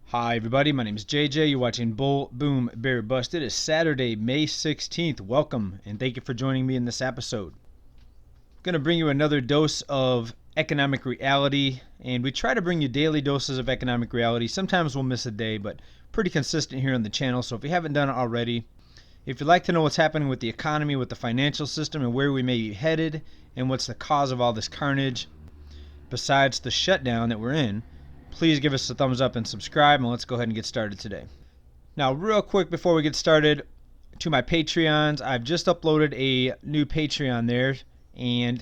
Hi everybody, my name is JJ. You're watching Bull Boom Bear Bust. It is Saturday, May 16th. Welcome and thank you for joining me in this episode. I'm going to bring you another dose of economic reality, and we try to bring you daily doses of economic reality. Sometimes we'll miss a day, but pretty consistent here on the channel. So if you haven't done it already, if you'd like to know what's happening with the economy, with the financial system, and where we may be headed, and what's the cause of all this carnage besides the shutdown that we're in, please give us a thumbs up and subscribe, and let's go ahead and get started today. Now, real quick before we get started, to my Patreons, I've just uploaded a new Patreon there, and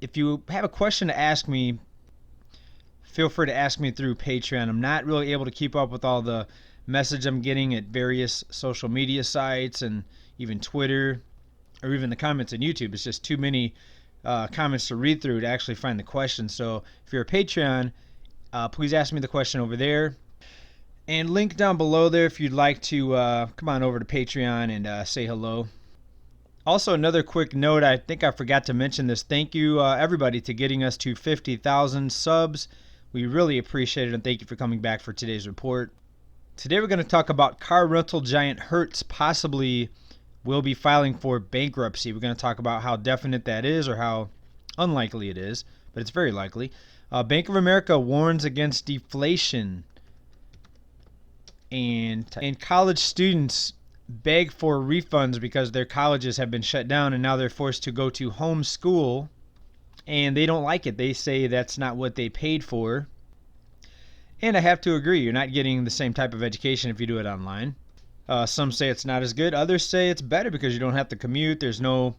if you have a question to ask me, feel free to ask me through Patreon. I'm not really able to keep up with all the message I'm getting at various social media sites and even Twitter, or even the comments on YouTube. It's just too many comments to read through to actually find the question. So if you're a Patreon, please ask me the question over there, and link down below there if you'd like to come on over to Patreon and say hello. Also, another quick note, I think I forgot to mention this. Thank you everybody to getting us to 50,000 subs. We really appreciate it, and thank you for coming back for today's report. Today we're going to talk about car rental giant Hertz possibly will be filing for bankruptcy. We're going to talk about how definite that is, or how unlikely it is, but it's very likely. Bank of America warns against deflation, and college students beg for refunds because their colleges have been shut down and now they're forced to go to home school, and they don't like it. They say that's not what they paid for, and I have to agree. You're not getting the same type of education if you do it online. Some say it's not as good. Others say it's better because you don't have to commute. There's no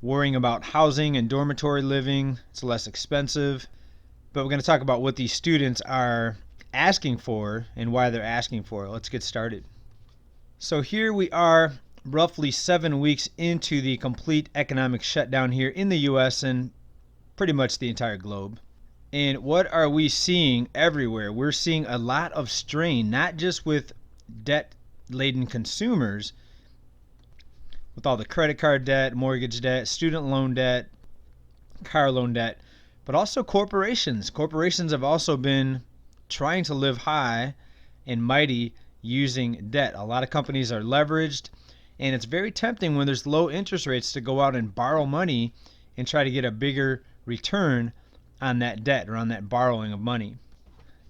worrying about housing and dormitory living. It's less expensive. But we're going to talk about what these students are asking for and why they're asking for it. Let's get started. So here we are, roughly 7 weeks into the complete economic shutdown here in the U.S. and pretty much the entire globe. And what are we seeing everywhere? We're seeing a lot of strain, not just with debt-laden consumers, with all the credit card debt, mortgage debt, student loan debt, car loan debt, but also corporations. Corporations have also been trying to live high and mighty using debt. A lot of companies are leveraged, and it's very tempting when there's low interest rates to go out and borrow money and try to get a bigger return on that debt or on that borrowing of money.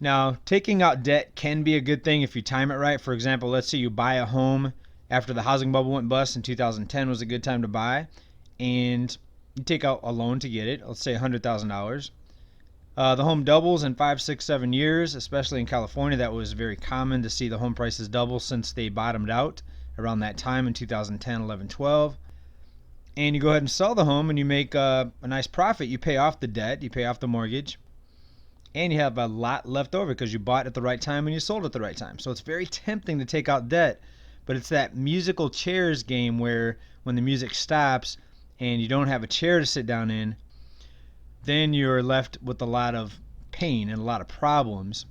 Now, taking out debt can be a good thing if you time it right. For example, let's say you buy a home after the housing bubble went bust in 2010 was a good time to buy, and you take out a loan to get it, let's say $100,000. The home doubles in 5, 6, 7 years, especially in California. That was very common to see the home prices double since they bottomed out around that time in 2010, 11, 12. And you go ahead and sell the home and you make a nice profit. You pay off the debt, you pay off the mortgage, and you have a lot left over because you bought at the right time and you sold at the right time. So it's very tempting to take out debt, but it's that musical chairs game where when the music stops and you don't have a chair to sit down in, then you're left with a lot of pain and a lot of problems.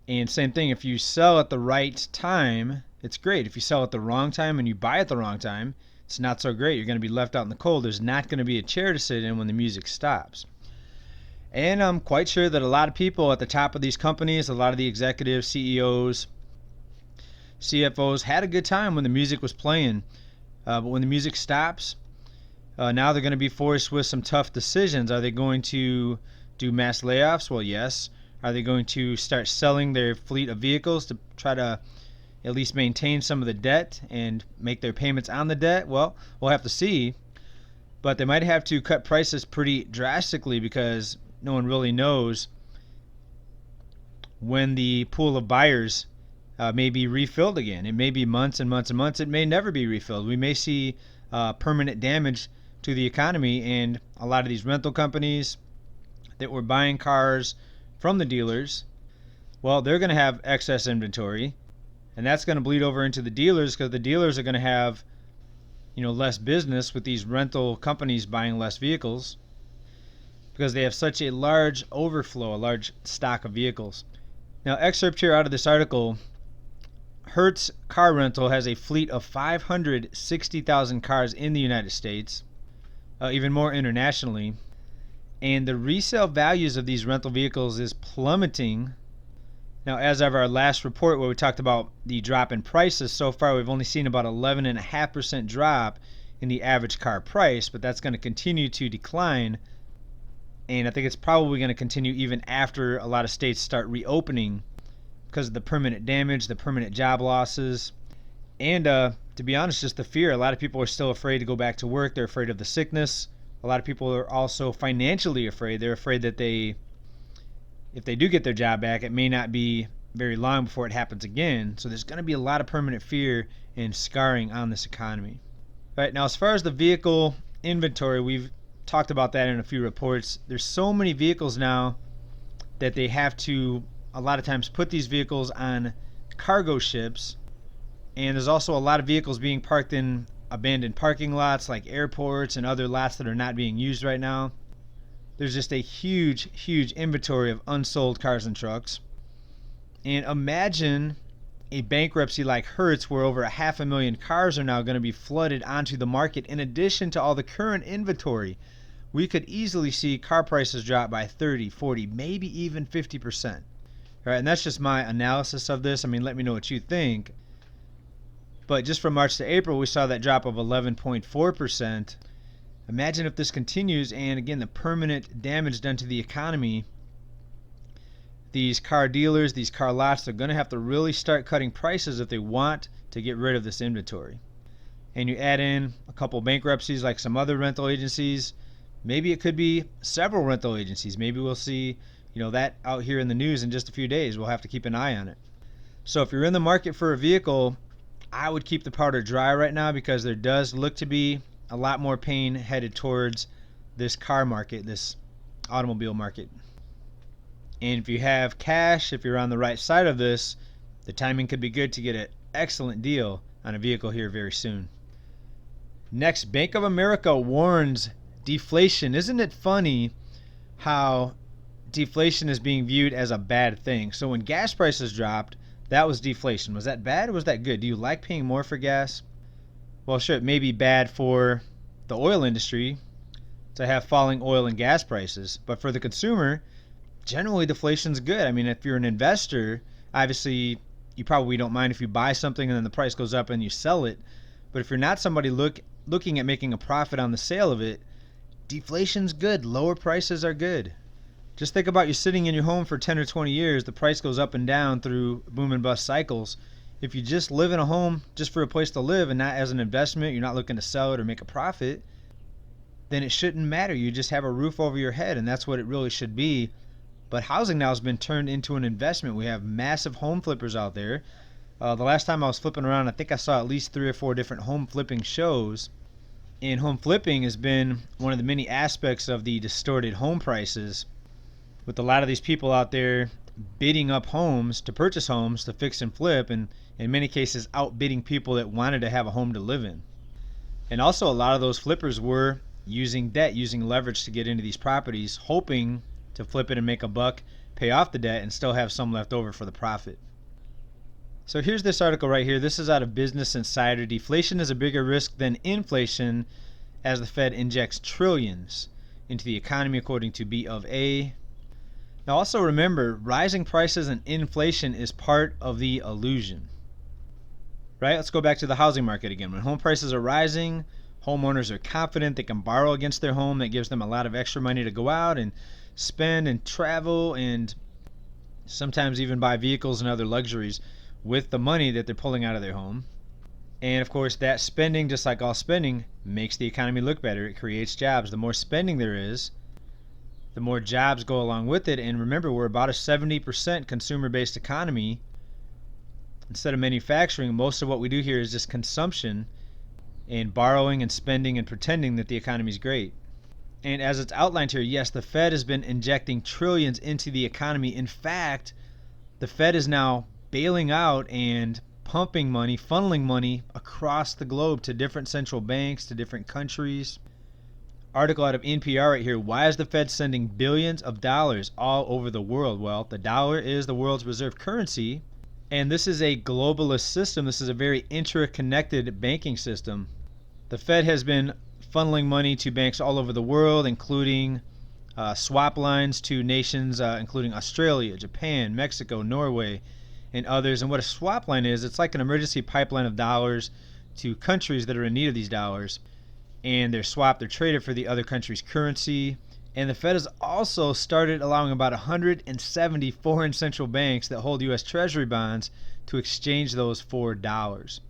And same thing, if you sell at the right time, it's great. If you sell at the wrong time and you buy at the wrong time, it's not so great. You're going to be left out in the cold. There's not going to be a chair to sit in when the music stops. And I'm quite sure that a lot of people at the top of these companies, a lot of the executives, CEOs, CFOs had a good time when the music was playing. But when the music stops, now they're going to be forced with some tough decisions. Are they going to do mass layoffs? Well, yes. Are they going to start selling their fleet of vehicles to try to at least maintain some of the debt and make their payments on the debt? Well, we'll have to see. But they might have to cut prices pretty drastically because no one really knows when the pool of buyers may be refilled again. It may be months and months and months. It may never be refilled. We may see permanent damage to the economy, and a lot of these rental companies that were buying cars from the dealers, well, they're going to have excess inventory, and that's going to bleed over into the dealers because the dealers are going to have less business with these rental companies buying less vehicles because they have such a large overflow, a large stock of vehicles. Now, excerpt here out of this article, Hertz Car Rental has a fleet of 560,000 cars in the United States, even more internationally, and the resale values of these rental vehicles is plummeting Now, as of our last report where we talked about the drop in prices, so far we've only seen about 11.5% drop in the average car price, but that's going to continue to decline. And I think it's probably going to continue even after a lot of states start reopening because of the permanent damage, the permanent job losses, and to be honest, just the fear. A lot of people are still afraid to go back to work. They're afraid of the sickness. A lot of people are also financially afraid. They're afraid that if they do get their job back, it may not be very long before it happens again. So there's going to be a lot of permanent fear and scarring on this economy. All right, now as far as the vehicle inventory, we've talked about that in a few reports. There's so many vehicles now that they have to a lot of times put these vehicles on cargo ships. And there's also a lot of vehicles being parked in abandoned parking lots like airports and other lots that are not being used right now. There's just a huge, huge inventory of unsold cars and trucks. And imagine a bankruptcy like Hertz where over 500,000 cars are now going to be flooded onto the market in addition to all the current inventory. We could easily see car prices drop by 30, 40, maybe even 50%. All right, and that's just my analysis of this. I mean, let me know what you think. But just from March to April, we saw that drop of 11.4%. Imagine if this continues, and again, the permanent damage done to the economy. These car dealers, these car lots, they're going to have to really start cutting prices if they want to get rid of this inventory. And you add in a couple bankruptcies like some other rental agencies. Maybe it could be several rental agencies. Maybe we'll see, that out here in the news in just a few days. We'll have to keep an eye on it. So if you're in the market for a vehicle, I would keep the powder dry right now because there does look to be a lot more pain headed towards this car market, this automobile market. And if you have cash, if you're on the right side of this, the timing could be good to get an excellent deal on a vehicle here very soon. Next, Bank of America warns deflation. Isn't it funny how deflation is being viewed as a bad thing? So when gas prices dropped, that was deflation. Was that bad or was that good? Do you like paying more for gas? Well, sure, it may be bad for the oil industry to have falling oil and gas prices, but for the consumer, generally deflation's good. I mean, if you're an investor, obviously you probably don't mind if you buy something and then the price goes up and you sell it. But if you're not somebody looking at making a profit on the sale of it, deflation's good. Lower prices are good. Just think about you sitting in your home for 10 or 20 years. The price goes up and down through boom and bust cycles. If you just live in a home just for a place to live and not as an investment, you're not looking to sell it or make a profit, then it shouldn't matter. You just have a roof over your head, and that's what it really should be. But housing now has been turned into an investment. We have massive home flippers out there. The last time I was flipping around, I think I saw at least 3 or 4 different home flipping shows. And home flipping has been one of the many aspects of the distorted home prices, with a lot of these people out there bidding up homes to purchase homes to fix and flip, and in many cases outbidding people that wanted to have a home to live in. And also a lot of those flippers were using debt, using leverage to get into these properties, hoping to flip it and make a buck, pay off the debt, and still have some left over for the profit. So here's this article right here. This is out of Business Insider. Deflation is a bigger risk than inflation as the Fed injects trillions into the economy, according to B of A. Now also remember, rising prices and inflation is part of the illusion. Right? Let's go back to the housing market again. When home prices are rising, homeowners are confident they can borrow against their home. That gives them a lot of extra money to go out and spend and travel and sometimes even buy vehicles and other luxuries with the money that they're pulling out of their home. And of course, that spending, just like all spending, makes the economy look better. It creates jobs. The more spending there is, the more jobs go along with it. And remember, we're about a 70% consumer-based economy. Instead of manufacturing, most of what we do here is just consumption and borrowing and spending and pretending that the economy is great. And as it's outlined here, yes, the Fed has been injecting trillions into the economy. In fact, the Fed is now bailing out and pumping money, funneling money across the globe to different central banks, to different countries. Article out of NPR right here. Why is the Fed sending billions of dollars all over the world? Well, the dollar is the world's reserve currency, and this is a globalist system. This is a very interconnected banking system. The Fed has been funneling money to banks all over the world, including swap lines to nations including Australia, Japan, Mexico, Norway, and others. And what a swap line is, it's like an emergency pipeline of dollars to countries that are in need of these dollars, and they're swapped, they're traded for the other country's currency. And the Fed has also started allowing about 170 foreign central banks that hold U.S. Treasury bonds to exchange those for dollars.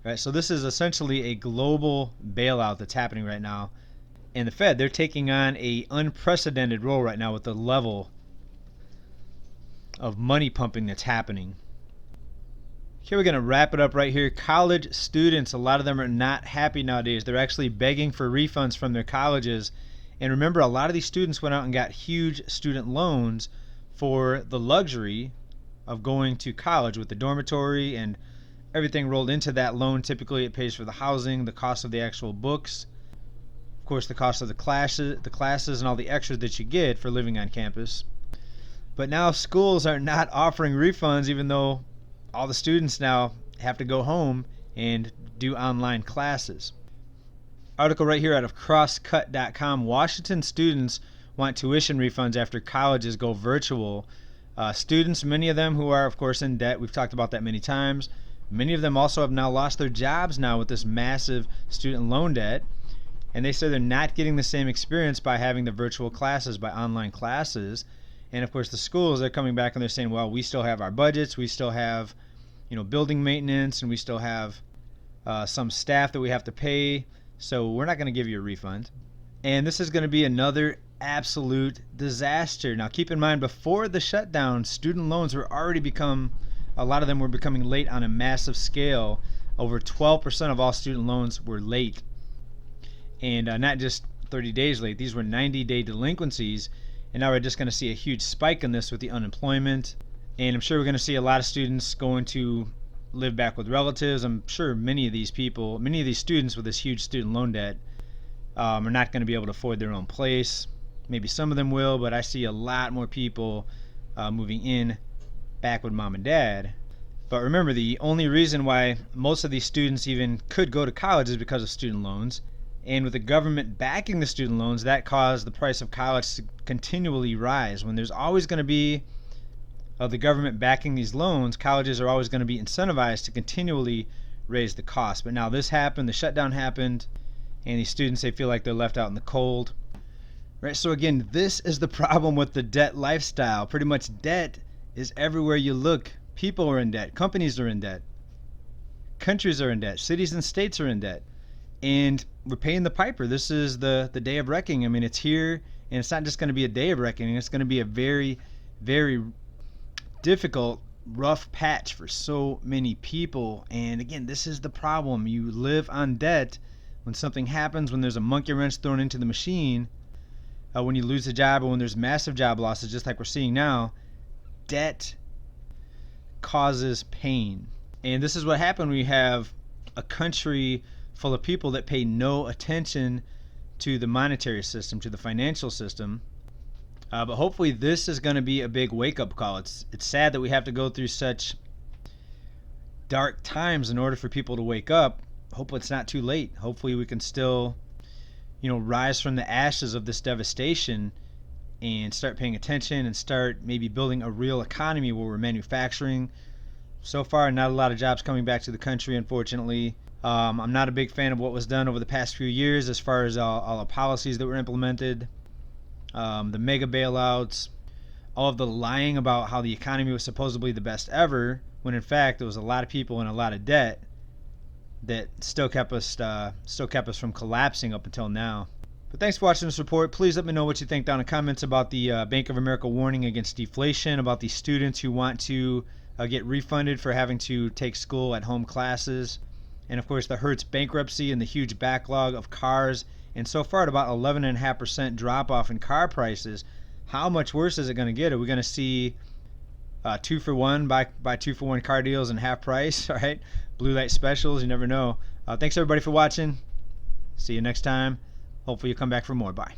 Right, so this is essentially a global bailout that's happening right now. And the Fed, they're taking on an unprecedented role right now with the level of money pumping that's happening. Okay, we're going to wrap it up right here. College students, a lot of them are not happy nowadays. They're actually begging for refunds from their colleges. And remember, a lot of these students went out and got huge student loans for the luxury of going to college with the dormitory and everything rolled into that loan. Typically, it pays for the housing, the cost of the actual books, of course, the cost of the classes and all the extras that you get for living on campus. But now schools are not offering refunds, even though all the students now have to go home and do online classes. Article right here out of crosscut.com. Washington students want tuition refunds after colleges go virtual. Students, many of them who are, of course, in debt. We've talked about that many times. Many of them also have now lost their jobs now with this massive student loan debt. And they say they're not getting the same experience by having the virtual classes, by online classes. And of course, the schools are coming back and they're saying, well, we still have our budgets, we still have, building maintenance, and we still have some staff that we have to pay. So we're not going to give you a refund. And this is going to be another absolute disaster. Now, keep in mind, before the shutdown, student loans were already a lot of them were becoming late on a massive scale. Over 12% of all student loans were late. And not just 30 days late. These were 90-day delinquencies. And now we're just going to see a huge spike in this with the unemployment. And I'm sure we're going to see a lot of students going to live back with relatives. I'm sure many of these students with this huge student loan debt are not going to be able to afford their own place. Maybe some of them will, but I see a lot more people moving in back with mom and dad. But remember, the only reason why most of these students even could go to college is because of student loans. And with the government backing the student loans, that caused the price of college to continually rise. When there's always going to be the government backing these loans, colleges are always going to be incentivized to continually raise the cost. But now this happened, the shutdown happened, and these students, they feel like they're left out in the cold. Right? So again, this is the problem with the debt lifestyle. Pretty much debt is everywhere you look. People are in debt, companies are in debt, countries are in debt, cities and states are in debt. And we're paying the piper. This is the day of reckoning. I mean, it's here, and it's not just going to be a day of reckoning. It's going to be a very, very difficult, rough patch for so many people. And again, this is the problem. You live on debt. When something happens, when there's a monkey wrench thrown into the machine, when you lose a job, or when there's massive job losses, just like we're seeing now, debt causes pain. And this is what happened when you have a country full of people that pay no attention to the monetary system, to the financial system. But hopefully this is going to be a big wake-up call. It's sad that we have to go through such dark times in order for people to wake up. Hopefully it's not too late. Hopefully we can still, rise from the ashes of this devastation and start paying attention and start maybe building a real economy where we're manufacturing. So far, not a lot of jobs coming back to the country, unfortunately. I'm not a big fan of what was done over the past few years as far as all the policies that were implemented, the mega bailouts, all of the lying about how the economy was supposedly the best ever, when in fact there was a lot of people in a lot of debt that still kept us from collapsing up until now. But thanks for watching this report. Please let me know what you think down in the comments about the Bank of America warning against deflation, about the students who want to get refunded for having to take school at home classes, and of course the Hertz bankruptcy and the huge backlog of cars, and so far at about 11.5% drop off in car prices. How much worse is it going to get? Are we going to see 2-for-1 buy 2-for-1 car deals and half price? All right, blue light specials, you never know. Thanks everybody for watching. See you next time. Hopefully you'll come back for more. Bye.